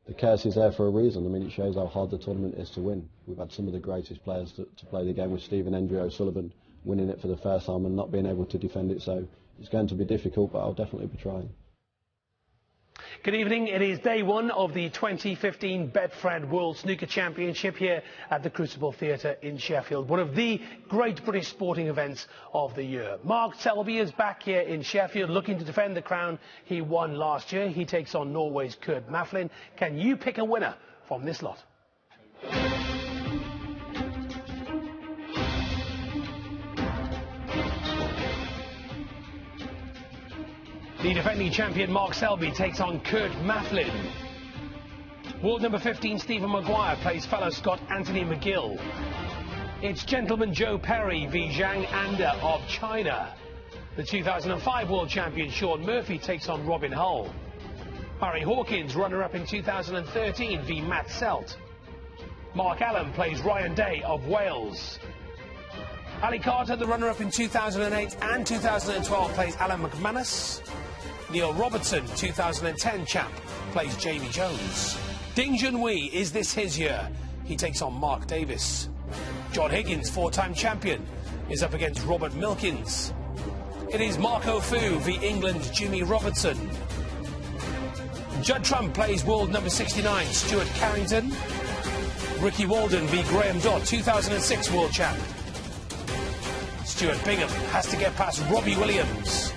The curse is there for a reason. I mean, it shows how hard the tournament is to win. We've had some of the greatest players to play the game, with Stephen Hendry O'Sullivan winning it for the first time and not being able to defend it. So it's going to be difficult, but I'll definitely be trying. Good evening. It is day one of the 2015 Betfred World Snooker Championship here at the Crucible Theatre in Sheffield, one of the great British sporting events of the year. Mark Selby is back here in Sheffield looking to defend the crown he won last year. He takes on Norway's Kurt Maflin. Can you pick a winner from this lot? The defending champion Mark Selby takes on Kurt Maflin. World number 15 Stephen Maguire plays fellow Scot Anthony McGill. It's gentleman Joe Perry v Zhang Anda of China. The 2005 world champion Sean Murphy takes on Robin Hull. Barry Hawkins, runner-up in 2013 v Matt Selt. Mark Allen plays Ryan Day of Wales. Ali Carter, the runner-up in 2008 and 2012, plays Alan McManus. Neil Robertson, 2010 champ, plays Jamie Jones. Ding Junhui, is this his year? He takes on Mark Davis. John Higgins, four-time champion, is up against Robert Milkins. It is Marco Fu v England's Jimmy Robertson. Judd Trump plays world number 69 Stuart Carrington. Ricky Walden v Graham Dodd, 2006 world champ. Stuart Bingham has to get past Robbie Williams.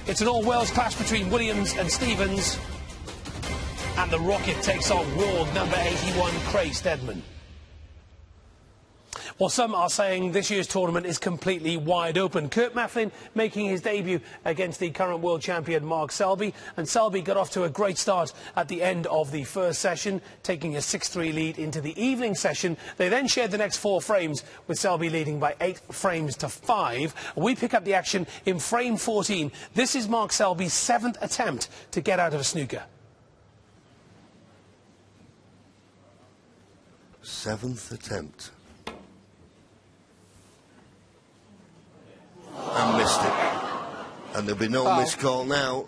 It's an all-Wales clash between Williams and Stevens. And the Rocket takes on world number 81 Craig Steadman. Well, some are saying this year's tournament is completely wide open. Kurt Maflin making his debut against the current world champion Mark Selby. And Selby got off to a great start at the end of the first session, taking a 6-3 lead into the evening session. They then shared the next 4 frames, with Selby leading by 8 frames to 5. We pick up the action in frame 14. This is Mark Selby's 7th attempt to get out of a snooker. 7th attempt. And missed it. And there'll be no missed call now,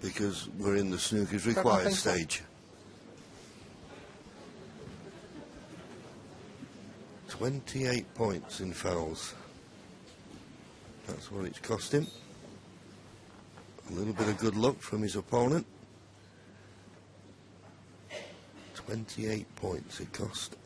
because we're in the snooker's required stage. 28 points in fouls. That's what it's cost him. A little bit of good luck from his opponent. 28 points it cost.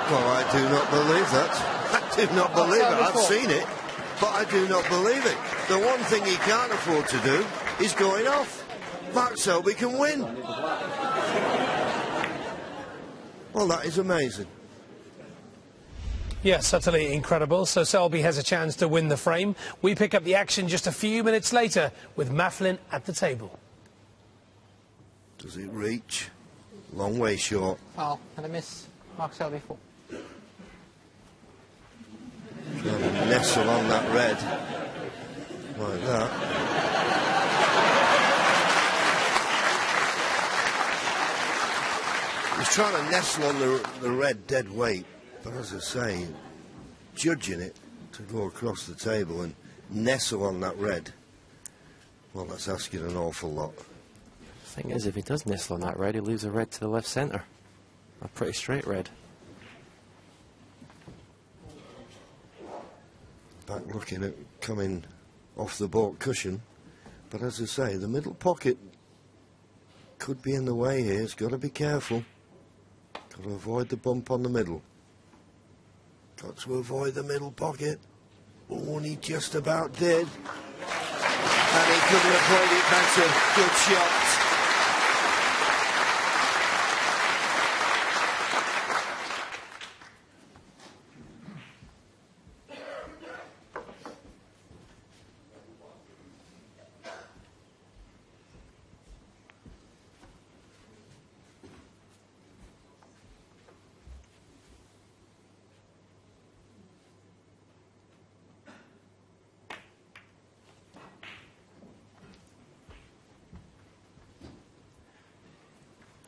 Well, I do not believe that. I do not believe it. I've seen it, but I do not believe it. The one thing he can't afford to do is going off. Mark Selby can win. Well, that is amazing. Yes, utterly incredible. So Selby has a chance to win the frame. We pick up the action just a few minutes later with Maflin at the table. Does it reach? Long way short. Oh, and I miss Mark Selby for. Trying to nestle on that red. like that. He's trying to nestle on the red dead weight, but as I say, judging it to go across the table and nestle on that red, well, that's asking an awful lot. The thing is, if he does nestle on that red, he leaves a red to the left centre. A pretty straight red. Back looking at coming off the baulk cushion, but as I say, the middle pocket could be in the way here. He's got to be careful. Got to avoid the bump on the middle. Got to avoid the middle pocket. Oh, and he just about did. And he couldn't avoid it better. Good shot.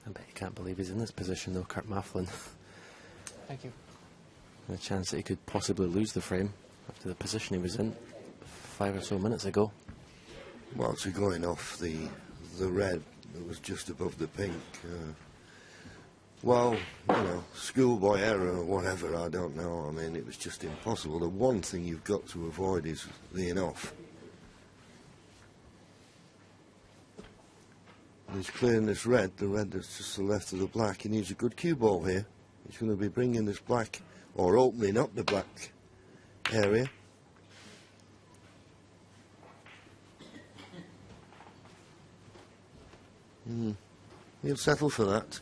I bet you can't believe he's in this position though, Kurt Mafflin. Thank you. And a chance that he could possibly lose the frame after the position he was in 5 or so minutes ago. Well, to going off the red that was just above the pink, well, you know, schoolboy error or whatever, I don't know. I mean, it was just impossible. The one thing you've got to avoid is laying off. He's clearing this red, the red that's just to the left of the black. He needs a good cue ball here. He's going to be bringing this black, or opening up the black area. He'll settle for that.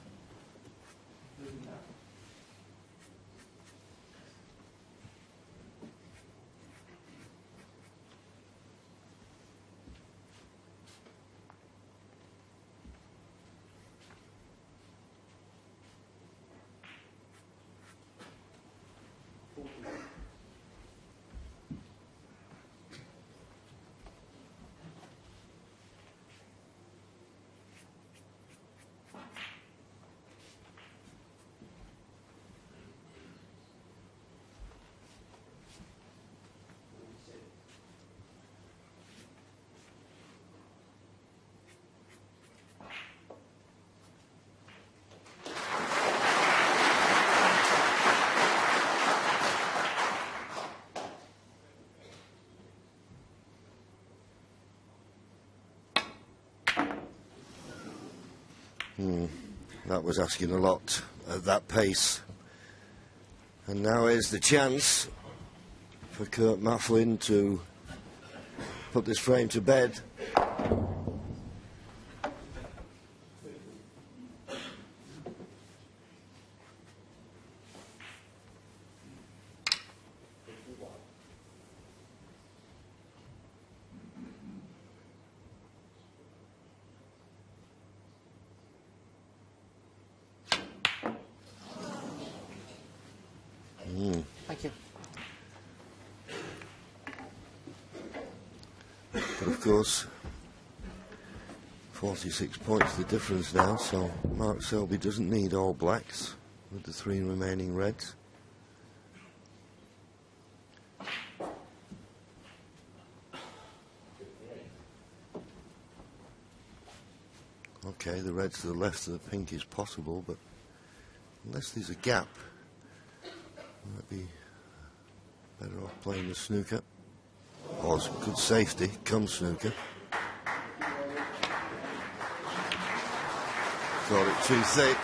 That was asking a lot at that pace. And now here's the chance for Kurt Mafflin to put this frame to bed. Thank you. But of course, 46 points the difference now, so Mark Selby doesn't need all blacks with the 3 remaining reds. Okay, the red to the left of the pink is possible, but unless there's a gap, might be better off playing the snooker. Oh, it's good safety. Come snooker. Got it too thick.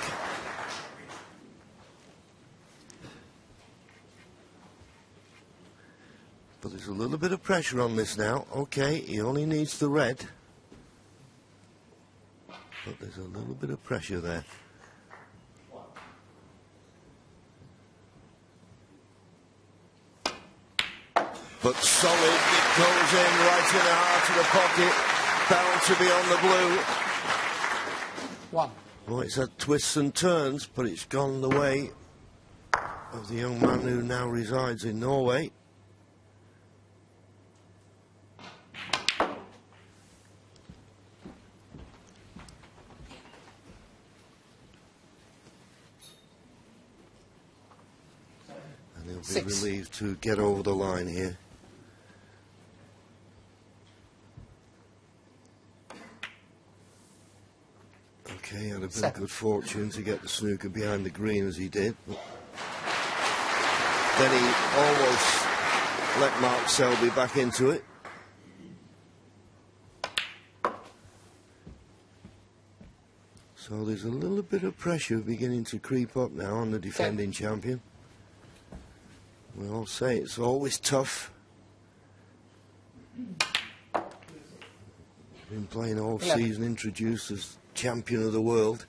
But there's a little bit of pressure on this now. Okay, he only needs the red. But there's a little bit of pressure there. But solid, it goes in right in the heart of the pocket, bound to be on the blue. One. Well, it's had twists and turns, but it's gone the way of the young man who now resides in Norway. be 6. relieved to get over the line here. Okay, had a bit of good fortune to get the snooker behind the green as he did. But then he almost let Mark Selby back into it. So there's a little bit of pressure beginning to creep up now on the defending champion. We all say it's always tough. Been playing all season, introduced as champion of the world.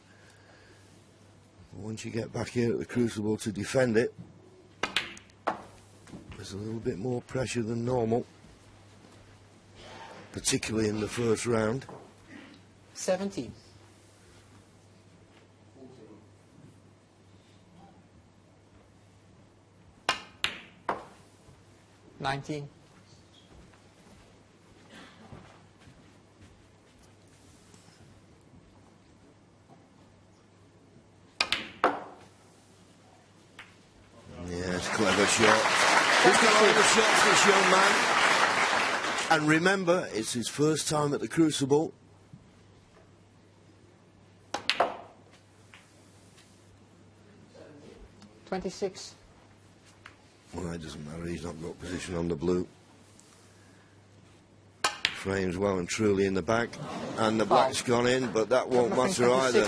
But once you get back here at the Crucible to defend it, there's a little bit more pressure than normal, particularly in the first round. 17. $19. Yes, clever shot. He's got all the shots, this young man. And remember, it's his first time at the Crucible. $26. Well, it doesn't matter, he's not got position on the blue. Frames well and truly in the back, and the black's gone in, but that won't matter either.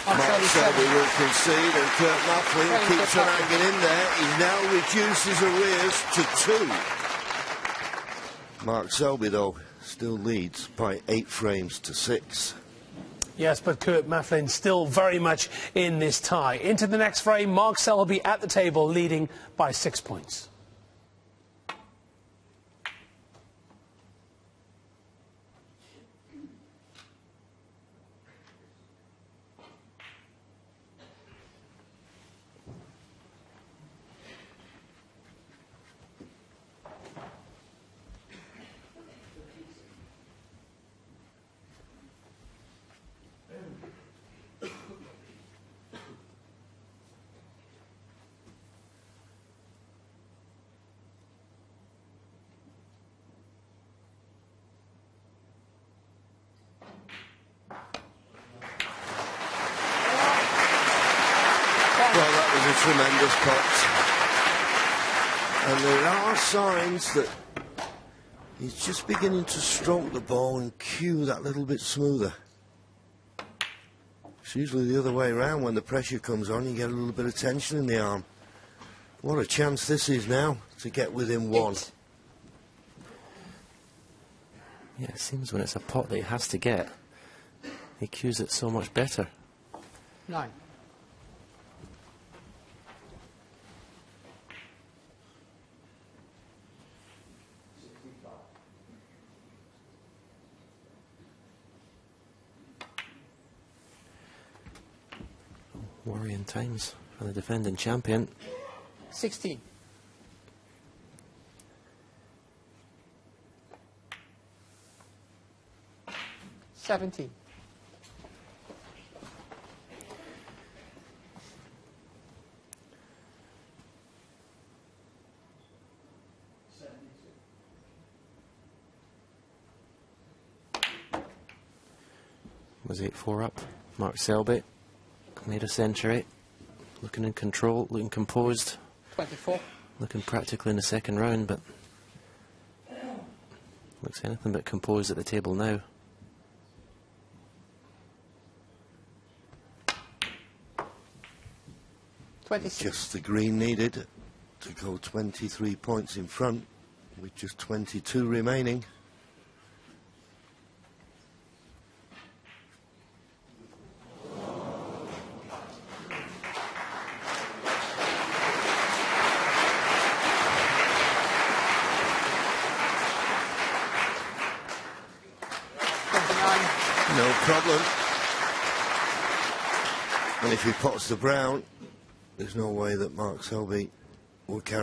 Mark Selby will concede, and Kurt Mafflin keeps on hanging in there. He now reduces arrears to 2. Mark Selby, though, still leads by 8 frames to 6. Yes, but Kurt Mafflin still very much in this tie. Into the next frame, Mark Selby at the table, leading by 6 points. Well, that was a tremendous pot. And there are signs that he's just beginning to stroke the ball and cue that little bit smoother. It's usually the other way around. When the pressure comes on, you get a little bit of tension in the arm. What a chance this is now to get within 1. Yeah, it seems when it's a pot that he has to get, he cues it so much better. 9. Worrying times for the defending champion. 16. $17. Was 8-4 up. Mark Selby made a century. Looking in control, looking composed. 24. Looking practically in the second round, but looks anything but composed at the table now. Just the green needed to go 23 points in front with just 22 remaining. No problem. And if he pots the brown, there's no way that Mark Selby will carry